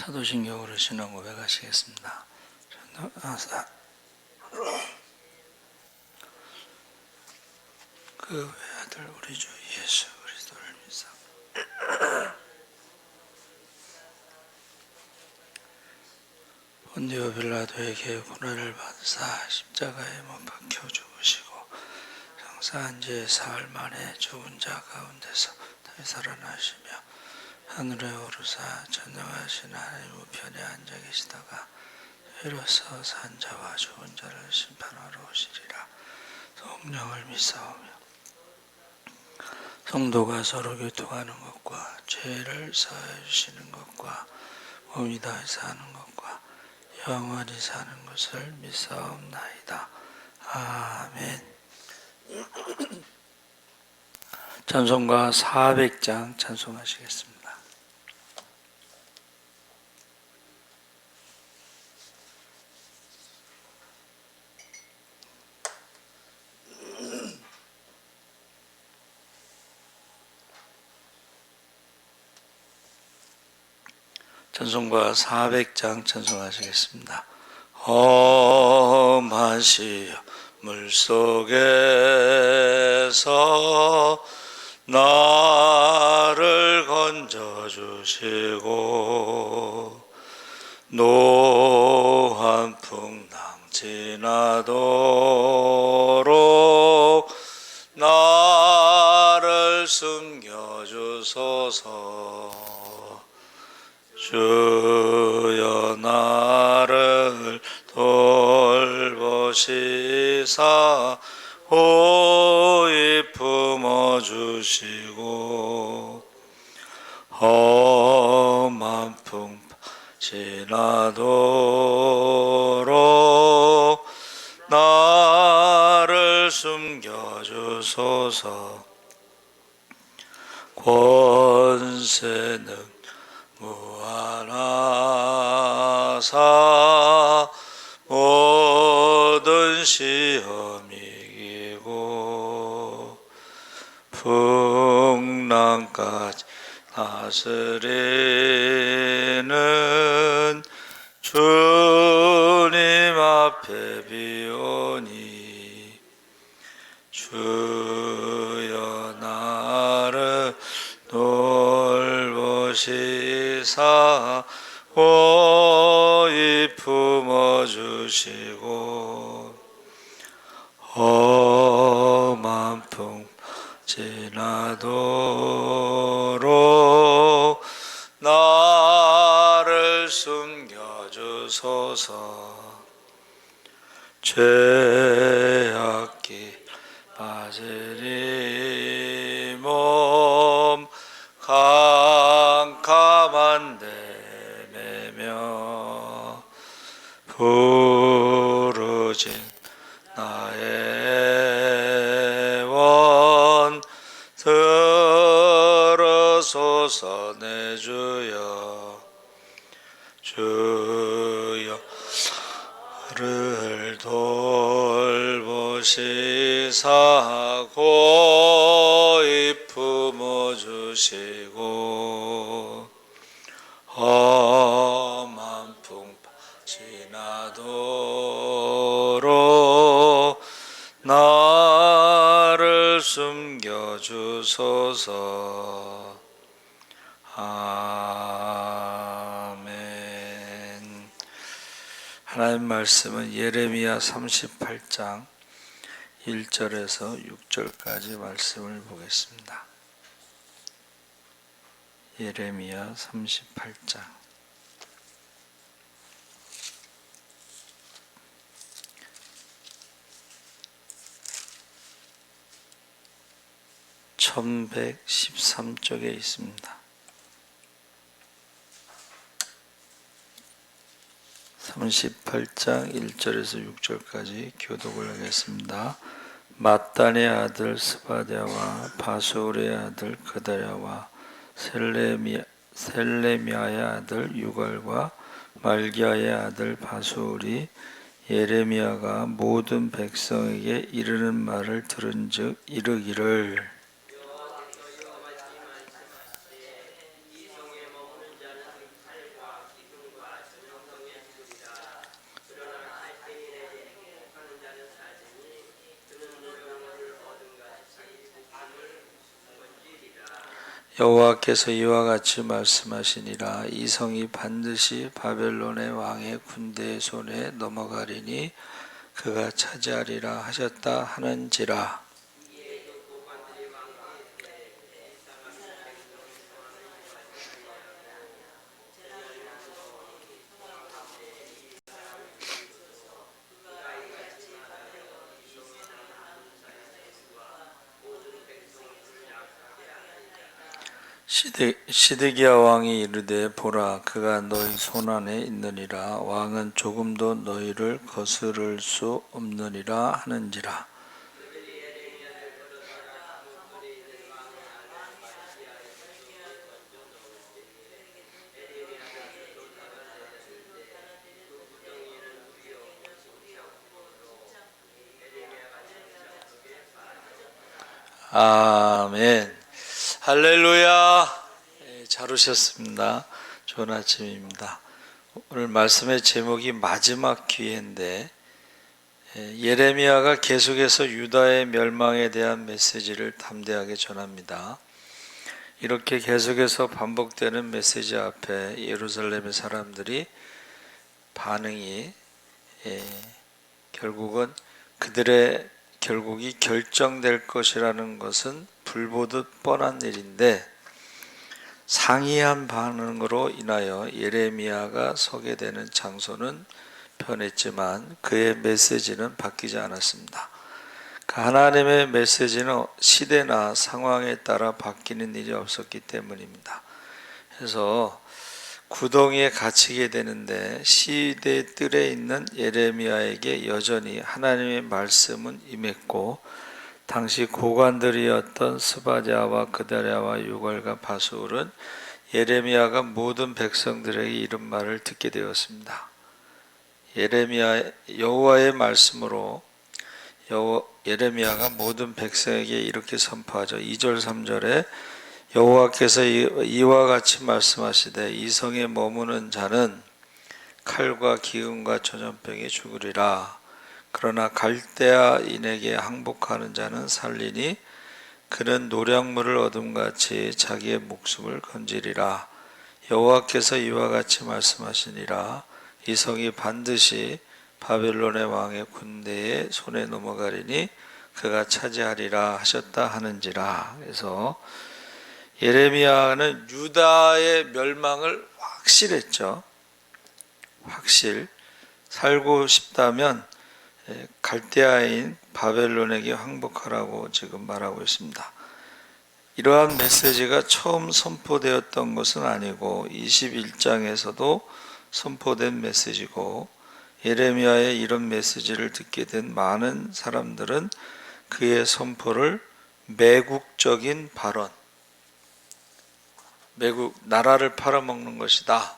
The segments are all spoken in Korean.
사도신경으로 신앙 고백하시겠습니다. 그 외아들 우리 주 예수 그리스도를 믿사옵니다. 본디오 빌라도에게 고난을 받으사 십자가에 못 박혀 죽으시고 장사한 지 사흘 만에 죽은 자 가운데서 다시 살아나시며 하늘에 오르사 전능하신 하나님 우편에 앉아 계시다가 이로써 산 자와 죽은 자를 심판하러 오시리라. 성령을 믿사오며 성도가 서로 교통하는 것과 죄를 사하여 주시는 것과 몸이 다해 사는 것과 영원히 사는 것을 믿사옵나이다. 아멘. 찬송가 400장 찬송하시겠습니다. 찬송가 400장 찬송하시겠습니다. 험한 시험 물속에서 나를 건져주시고 노한 풍랑 지나도록 나를 숨겨주소서. 주여 나를 돌보시사 호의 품어주시고 험한 풍파 지나도록 나를 숨겨주소서. 권세는 무한하사 모든 시험 이기고 풍랑까지 다스리는 주님 앞에 비오니 주여 나를 돌보시사 호의 품어주시고 험한 풍 지나도록 나를 숨겨주소서. 죄악기 빠지리 몸 캄캄한 데 매며 부르진 나의 원 들으소서. 내 주여 주여 나를 돌보시사 고이 품어주시고 험한 풍파 지나도록 나를 숨겨주소서. 아멘. 하나님 말씀은 예레미야 38장 1절에서 6절까지 말씀을 보겠습니다. 예레미야 38장 1113쪽에 있습니다. 38장 1절에서 6절까지 교독을 하겠습니다. mat단의 아들 스바랴와 바수울의 아들 그다랴와 셀레미야의 아들 유갈과 말기야의 아들 바수울이 예레미야가 모든 백성에게 이르는 말을 들은즉 이르기를 여호와께서 이와 같이 말씀하시니라. 이 성이 반드시 바벨론의 왕의 군대의 손에 넘어가리니 그가 차지하리라 하셨다 하는지라. 시드기야 왕이 이르되 보라 그가 너희 손안에 있느니라. 왕은 조금도 너희를 거스를 수 없느니라 하는지라. 아멘. 할렐루야. 잘 오셨습니다. 좋은 아침입니다. 오늘 말씀의 제목이 마지막 기회인데, 예레미야가 계속해서 유다의 멸망에 대한 메시지를 담대하게 전합니다. 이렇게 계속해서 반복되는 메시지 앞에 예루살렘의 사람들이 반응이 결국은 그들의 결국이 결정될 것이라는 것은 불보듯 뻔한 일인데, 상이한 반응으로 인하여 예레미야가 서게 되는 장소는 변했지만 그의 메시지는 바뀌지 않았습니다. 그 하나님의 메시지는 시대나 상황에 따라 바뀌는 일이 없었기 때문입니다. 그래서 구덩이에 갇히게 되는데 시대 뜰에 있는 예레미야에게 여전히 하나님의 말씀은 임했고, 당시 고관들이었던 스바랴와 그다랴와 유갈과 바술은 예레미야가 모든 백성들에게 이런 말을 듣게 되었습니다. 여호와의 말씀으로 예레미야가 모든 백성에게 이렇게 선포하죠. 2절 3절에 여호와께서 이와 같이 말씀하시되 이 성에 머무는 자는 칼과 기근과 전염병에 죽으리라. 그러나 갈대아인에게 항복하는 자는 살리니 그는 노량물을 얻음같이 자기의 목숨을 건지리라. 여호와께서 이와 같이 말씀하시니라. 이 성이 반드시 바벨론의 왕의 군대의 손에 넘어가리니 그가 차지하리라 하셨다 하는지라. 그래서 예레미야는 유다의 멸망을 확실했죠. 살고 싶다면 갈대아인 바벨론에게 항복하라고 지금 말하고 있습니다. 이러한 메시지가 처음 선포되었던 것은 아니고 21장에서도 선포된 메시지고, 예레미야의 이런 메시지를 듣게 된 많은 사람들은 그의 선포를 매국적인 발언, 나라를 팔아먹는 것이다,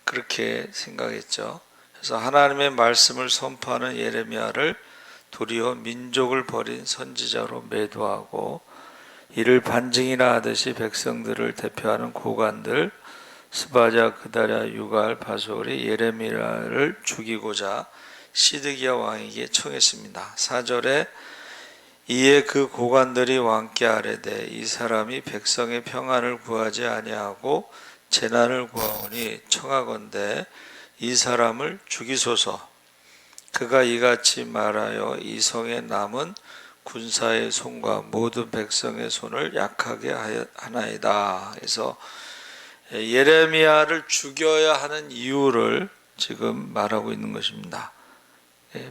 그렇게 생각했죠. 그래서 하나님의 말씀을 선포하는 예레미야를 도리어 민족을 버린 선지자로 매도하고, 이를 반증이나 하듯이 백성들을 대표하는 고관들 스바랴, 그다랴, 유갈, 바솔이 예레미야를 죽이고자 시드기야 왕에게 청했습니다. 4절에 이에 그 고관들이 왕께 아뢰되 이 사람이 백성의 평안을 구하지 아니하고 재난을 구하오니 청하건대 이 사람을 죽이소서. 그가 이같이 말하여 이 성에 남은 군사의 손과 모든 백성의 손을 약하게 하나이다. 그래서 예레미야를 죽여야 하는 이유를 지금 말하고 있는 것입니다.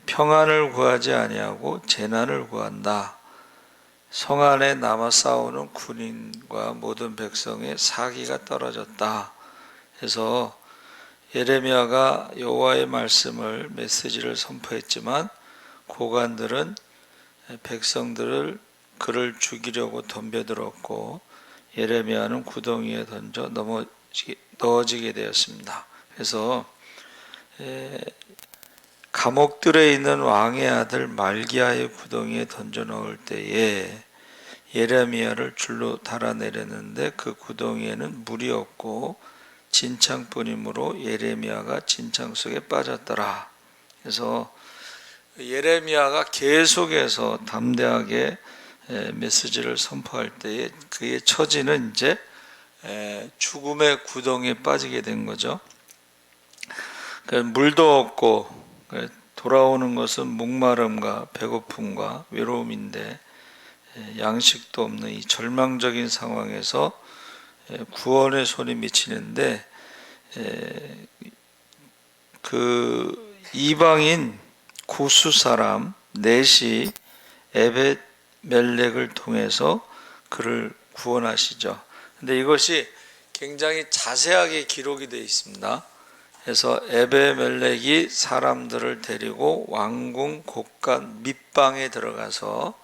평안을 구하지 아니하고 재난을 구한다. 성 안에 남아 싸우는 군인과 모든 백성의 사기가 떨어졌다. 그래서 예레미야가 여호와의 말씀을 메시지를 선포했지만 고관들은 백성들을 그를 죽이려고 덤벼들었고 예레미야는 구덩이에 던져 넣어지게 되었습니다. 그래서 감옥들에 있는 왕의 아들 말기야의 구덩이에 던져 넣을 때에 예레미야를 줄로 달아내렸는데 그 구덩이에는 물이 없고 진창뿐이므로 예레미야가 진창 속에 빠졌더라. 그래서 예레미야가 계속해서 담대하게 메시지를 선포할 때에 그의 처지는 이제 죽음의 구덩이에 빠지게 된 거죠. 물도 없고 돌아오는 것은 목마름과 배고픔과 외로움인데 양식도 없는 이 절망적인 상황에서 구원의 손이 미치는데 그 이방인 구스 사람 넷이 에벳멜렉을 통해서 그를 구원하시죠. 근데 이것이 굉장히 자세하게 기록이 되어 있습니다. 그래서 에베멜렉이 사람들을 데리고 왕궁 곳간 밑방에 들어가서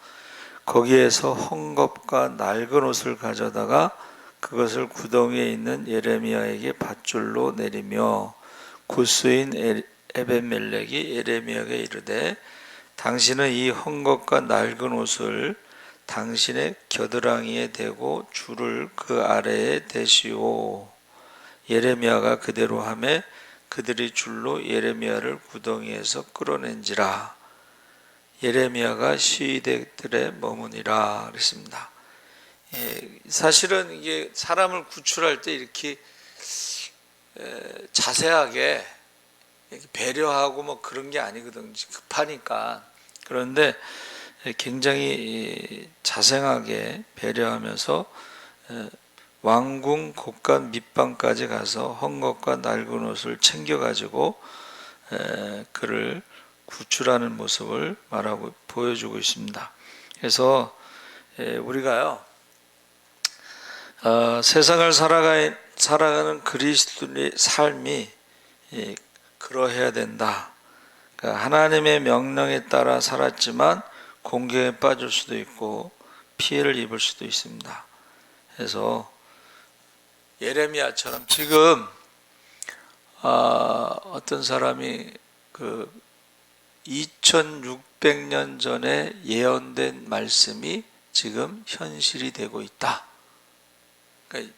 거기에서 헝겊과 낡은 옷을 가져다가 그것을 구덩이에 있는 예레미야에게 밧줄로 내리며 구스인 에베멜렉이 예레미야에게 이르되 당신은 이 헝겊과 낡은 옷을 당신의 겨드랑이에 대고 줄을 그 아래에 대시오. 예레미야가 그대로 하매 그들이 줄로 예레미야를 구덩이에서 끌어낸지라. 예레미야가 시위대들에 머무니라 그랬습니다. 사실은 이게 사람을 구출할 때 이렇게 자세하게 이렇게 배려하고 뭐 그런 게 아니거든요. 급하니까. 그런데 굉장히 자생하게 배려하면서 왕궁 곳간 밑방까지 가서 헝겊과 낡은 옷을 챙겨가지고 그를 구출하는 모습을 말하고 보여주고 있습니다. 그래서 우리가요 세상을 살아가는 그리스도인의 삶이 그러해야 된다. 그러니까 하나님의 명령에 따라 살았지만 공경에 빠질 수도 있고 피해를 입을 수도 있습니다. 그래서 예레미야처럼 지금 어떤 사람이 그 2600년 전에 예언된 말씀이 지금 현실이 되고 있다. 그러니까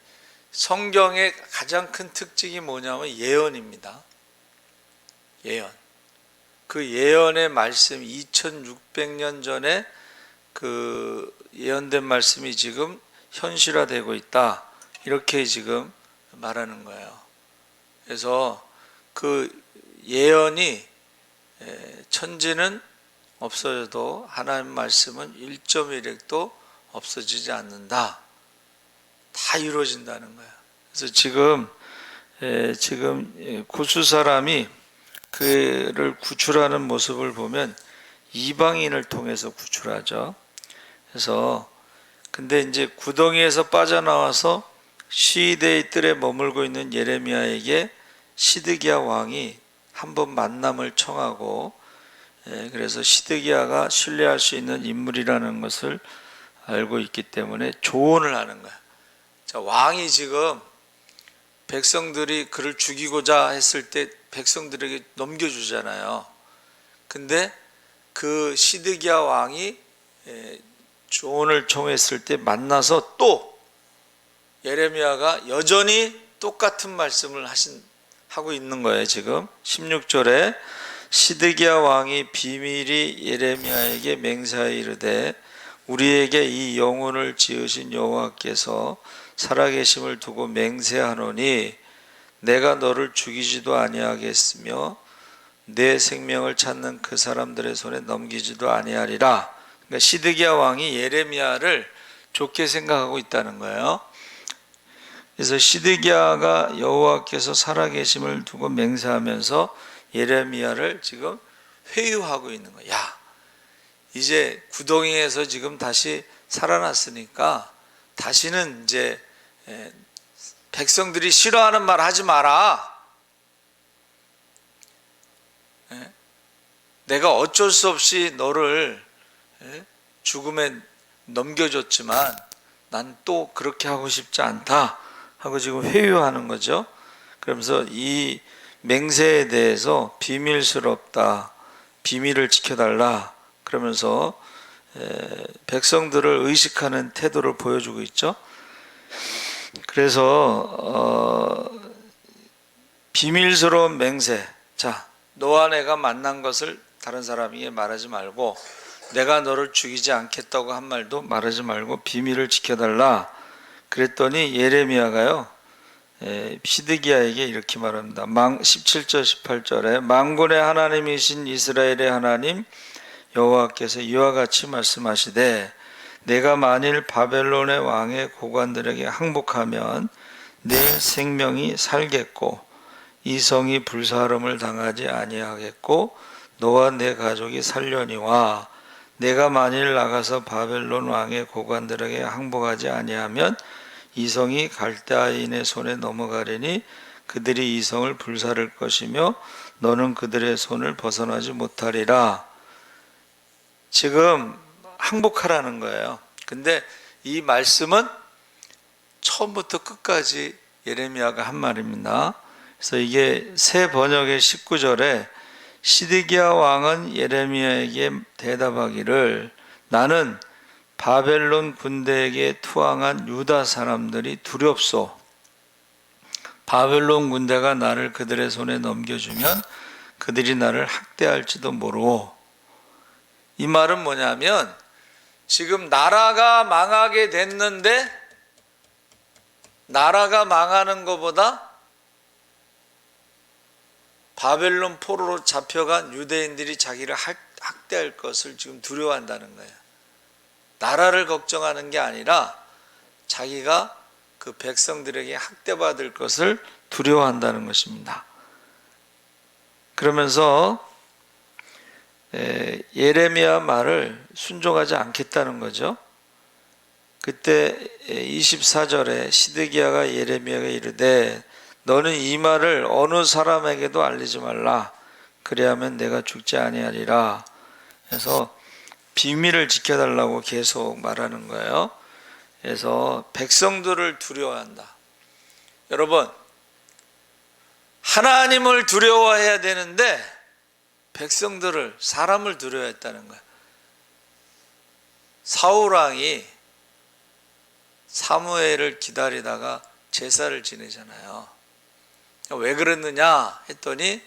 성경의 가장 큰 특징이 뭐냐면 예언입니다. 예언. 그 예언의 말씀 2600년 전에 그 예언된 말씀이 지금 현실화되고 있다. 이렇게 지금 말하는 거예요. 그래서 그 예언이 천지는 없어져도 하나님 말씀은 1.1핵도 없어지지 않는다. 다 이루어진다는 거예요. 그래서 지금 구스 사람이 그를 구출하는 모습을 보면 이방인을 통해서 구출하죠. 그래서 근데 이제 구덩이에서 빠져나와서 시대의 뜰에 머물고 있는 예레미야에게 시드기야 왕이 한번 만남을 청하고 그래서 시드기야가 신뢰할 수 있는 인물이라는 것을 알고 있기 때문에 조언을 하는 거야. 자, 왕이 지금 백성들이 그를 죽이고자 했을 때 백성들에게 넘겨주잖아요. 근데 그 시드기야 왕이 조언을 청했을 때 만나서 또 예레미야가 여전히 똑같은 말씀을 하고 있는 거예요. 지금 16절에 시드기야 왕이 비밀히 예레미야에게 맹세하여 이르되 우리에게 이 영혼을 지으신 여호와께서 살아계심을 두고 맹세하노니 내가 너를 죽이지도 아니하겠으며 내 생명을 찾는 그 사람들의 손에 넘기지도 아니하리라. 그러니까 시드기야 왕이 예레미야를 좋게 생각하고 있다는 거예요. 그래서 시드기야가 여호와께서 살아계심을 두고 맹세하면서 예레미야를 지금 회유하고 있는 거야. 야, 이제 구덩이에서 지금 다시 살아났으니까 다시는 이제 백성들이 싫어하는 말 하지 마라. 내가 어쩔 수 없이 너를 죽음에 넘겨줬지만 난 또 그렇게 하고 싶지 않다 하고 지금 회유하는 거죠. 그러면서 이 맹세에 대해서 비밀스럽다, 비밀을 지켜달라 그러면서 백성들을 의식하는 태도를 보여주고 있죠. 그래서 비밀스러운 맹세. 자, 너와 내가 만난 것을 다른 사람에게 말하지 말고 내가 너를 죽이지 않겠다고 한 말도 말하지 말고 비밀을 지켜달라. 그랬더니 예레미야가요, 시드기야에게 이렇게 말합니다. 17절 18절에 만군의 하나님이신 이스라엘의 하나님 여호와께서 이와 같이 말씀하시되 내가 만일 바벨론의 왕의 고관들에게 항복하면 내 생명이 살겠고 이 성이 불사름을 당하지 아니하겠고 너와 내 가족이 살려니와 내가 만일 나가서 바벨론 왕의 고관들에게 항복하지 아니하면 이 성이 갈대아인의 손에 넘어가리니 그들이 이 성을 불사를 것이며 너는 그들의 손을 벗어나지 못하리라. 지금 항복하라는 거예요. 근데 이 말씀은 처음부터 끝까지 예레미야가 한 말입니다. 그래서 이게 새 번역의 19절에 시드기야 왕은 예레미야에게 대답하기를 나는 바벨론 군대에게 투항한 유다 사람들이 두렵소. 바벨론 군대가 나를 그들의 손에 넘겨주면 그들이 나를 학대할지도 모르고. 이 말은 뭐냐면 지금 나라가 망하게 됐는데 나라가 망하는 것보다 바벨론 포로로 잡혀간 유대인들이 자기를 학대할 것을 지금 두려워한다는 거예요. 나라를 걱정하는 게 아니라 자기가 그 백성들에게 학대받을 것을 두려워한다는 것입니다. 그러면서 예레미야 말을 순종하지 않겠다는 거죠. 그때 24절에 시드기야가 예레미야에게 이르되 너는 이 말을 어느 사람에게도 알리지 말라. 그리하면 내가 죽지 아니하리라. 그래서 비밀을 지켜달라고 계속 말하는 거예요. 그래서 백성들을 두려워한다. 여러분, 하나님을 두려워해야 되는데 백성들을, 사람을 두려워했다는 거예요. 사울왕이 사무엘을 기다리다가 제사를 지내잖아요. 왜 그랬느냐 했더니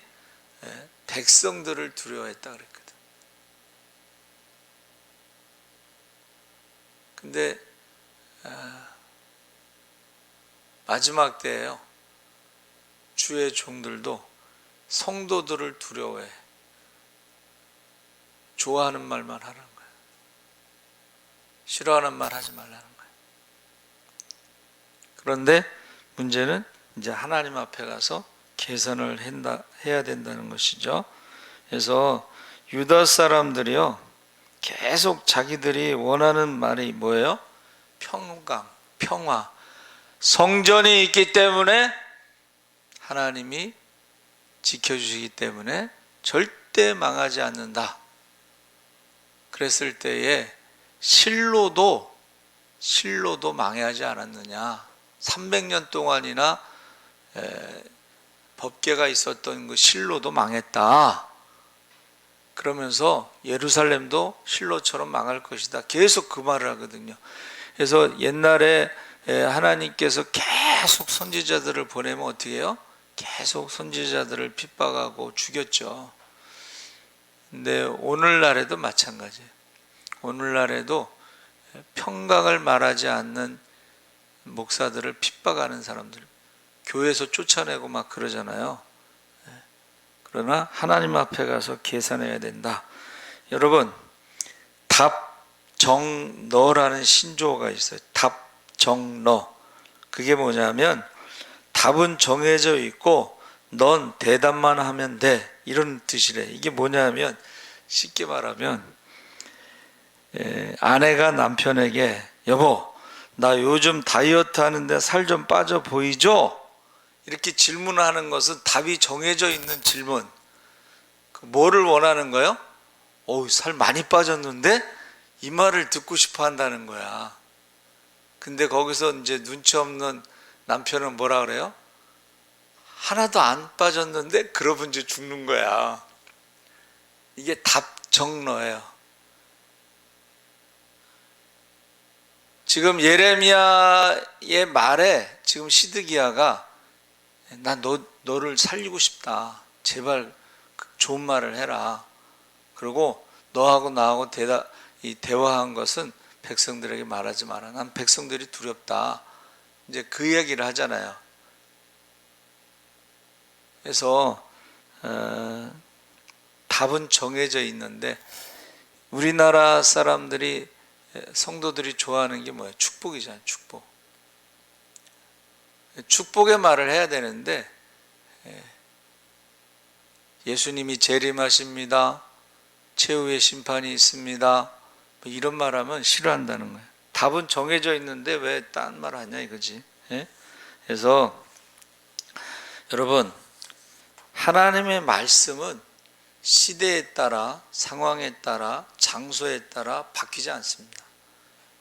백성들을 두려워했다 그랬거든. 근데 마지막 때에요, 주의 종들도 성도들을 두려워해. 좋아하는 말만 하라는 거예요. 싫어하는 말 하지 말라는 거예요. 그런데 문제는 이제 하나님 앞에 가서 계산을 해야 된다는 것이죠. 그래서 유다 사람들이요, 계속 자기들이 원하는 말이 뭐예요? 평강, 평화. 성전이 있기 때문에 하나님이 지켜주시기 때문에 절대 망하지 않는다. 그랬을 때에 실로도 망해하지 않았느냐. 300년 동안이나 법궤가 있었던 그 실로도 망했다. 그러면서 예루살렘도 실로처럼 망할 것이다. 계속 그 말을 하거든요. 그래서 옛날에 하나님께서 계속 선지자들을 보내면 어떻게 해요? 계속 선지자들을 핍박하고 죽였죠. 근데 오늘날에도 마찬가지예요. 오늘날에도 평강을 말하지 않는 목사들을 핍박하는 사람들, 교회에서 쫓아내고 막 그러잖아요. 그러나 하나님 앞에 가서 계산해야 된다. 여러분, 답정너라는 신조어가 있어요. 답정너. 그게 뭐냐면 답은 정해져 있고 넌 대답만 하면 돼, 이런 뜻이래. 이게 뭐냐면 쉽게 말하면 아내가 남편에게 여보, 나 요즘 다이어트 하는데 살 좀 빠져 보이죠? 이렇게 질문하는 것은 답이 정해져 있는 질문. 뭐를 원하는 거예요? 살 많이 빠졌는데? 이 말을 듣고 싶어 한다는 거야. 근데 거기서 이제 눈치 없는 남편은 뭐라 그래요? 하나도 안 빠졌는데? 그러면 이제 죽는 거야. 이게 답정너예요. 지금 예레미야의 말에 지금 시드기야가 난 너를 살리고 싶다. 제발 좋은 말을 해라. 그리고 너하고 나하고 대화한 것은 백성들에게 말하지 마라. 난 백성들이 두렵다. 이제 그 이야기를 하잖아요. 그래서 답은 정해져 있는데 우리나라 사람들이 성도들이 좋아하는 게 뭐예요? 축복이잖아요. 축복. 축복의 말을 해야 되는데 예수님이 재림하십니다. 최후의 심판이 있습니다. 뭐 이런 말하면 싫어한다는 거예요. 답은 정해져 있는데 왜 딴 말 하냐 이거지. 그래서 여러분, 하나님의 말씀은 시대에 따라, 상황에 따라, 장소에 따라 바뀌지 않습니다.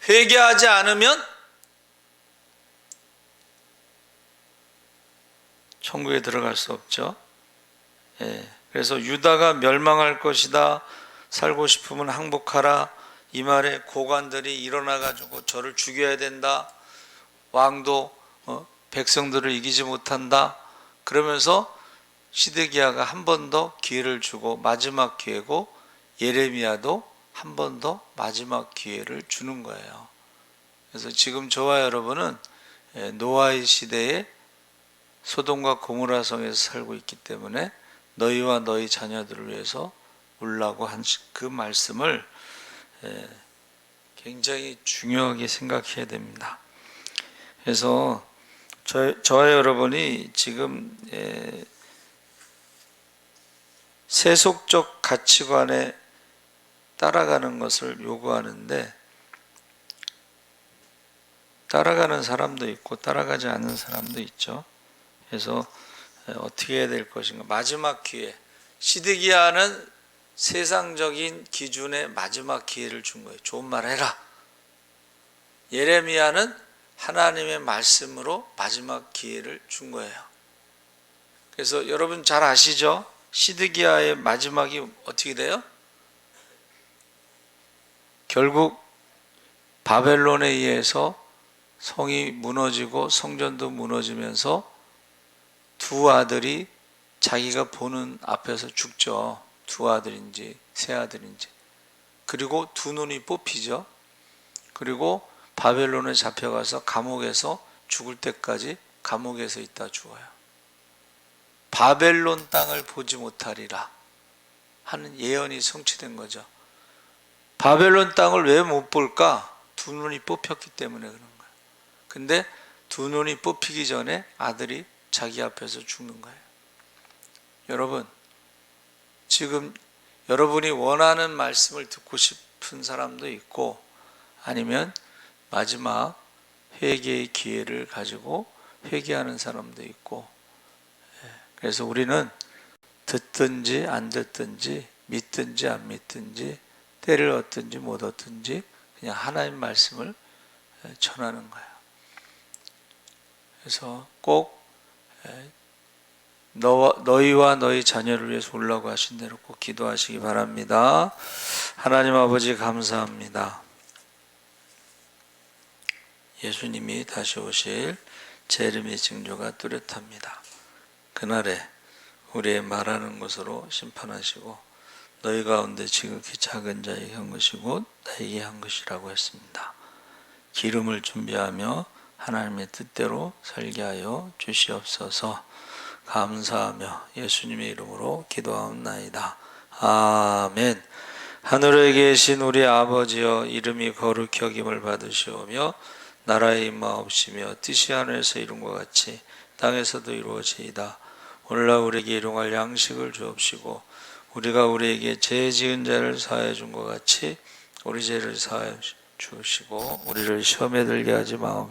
회개하지 않으면 천국에 들어갈 수 없죠. 그래서 유다가 멸망할 것이다, 살고 싶으면 항복하라, 이 말에 고관들이 일어나 가지고 저를 죽여야 된다, 왕도 백성들을 이기지 못한다, 그러면서 시드기야가 한 번 더 기회를 주고, 마지막 기회고, 예레미야도 한 번 더 마지막 기회를 주는 거예요. 그래서 지금 저와 여러분은 노아의 시대에 소돔과 고모라 성에서 살고 있기 때문에 너희와 너희 자녀들을 위해서 울라고 한 그 말씀을 굉장히 중요하게 생각해야 됩니다. 그래서 저와 여러분이 지금 세속적 가치관에 따라가는 것을 요구하는데, 따라가는 사람도 있고 따라가지 않는 사람도 있죠. 그래서 어떻게 해야 될 것인가. 마지막 기회. 시드기야는 세상적인 기준의 마지막 기회를 준 거예요. 좋은 말 해라. 예레미야는 하나님의 말씀으로 마지막 기회를 준 거예요. 그래서 여러분 잘 아시죠? 시드기야의 마지막이 어떻게 돼요? 결국 바벨론에 의해서 성이 무너지고 성전도 무너지면서 두 아들이 자기가 보는 앞에서 죽죠. 두 아들인지 세 아들인지. 그리고 두 눈이 뽑히죠. 그리고 바벨론에 잡혀가서 감옥에서 죽을 때까지 감옥에서 있다 죽어요. 바벨론 땅을 보지 못하리라 하는 예언이 성취된 거죠. 바벨론 땅을 왜 못 볼까? 두 눈이 뽑혔기 때문에 그런 거예요. 근데 두 눈이 뽑히기 전에 아들이 자기 앞에서 죽는 거예요. 여러분, 지금 여러분이 원하는 말씀을 듣고 싶은 사람도 있고, 아니면 마지막 회개의 기회를 가지고 회개하는 사람도 있고, 그래서 우리는 듣든지 안 듣든지, 믿든지 안 믿든지, 때를 얻든지 못 얻든지 그냥 하나님 말씀을 전하는 거예요. 그래서 꼭 너희와 너희 자녀를 위해서 울라고 하신 대로 꼭 기도하시기 바랍니다. 하나님 아버지 감사합니다. 예수님이 다시 오실 재림의 징조가 뚜렷합니다. 그날에 우리의 말하는 것으로 심판하시고 너희 가운데 지극히 작은 자에게 한 것이 곧 나에게 한 것이라고 했습니다. 기름을 준비하며 하나님의 뜻대로 살게 하여 주시옵소서. 감사하며 예수님의 이름으로 기도하옵나이다. 아멘. 하늘에 계신 우리 아버지여, 이름이 거룩히 여김을 받으시오며 나라의 임하옵시며 뜻이 하늘에서 이룬 것 같이 땅에서도 이루어지이다. 오늘날 우리에게 일용할 양식을 주옵시고 우리가 우리에게 죄 지은 자를 사하여 준 것 같이 우리 죄를 사하여 주시고 우리를 시험에 들게 하지 마옵시고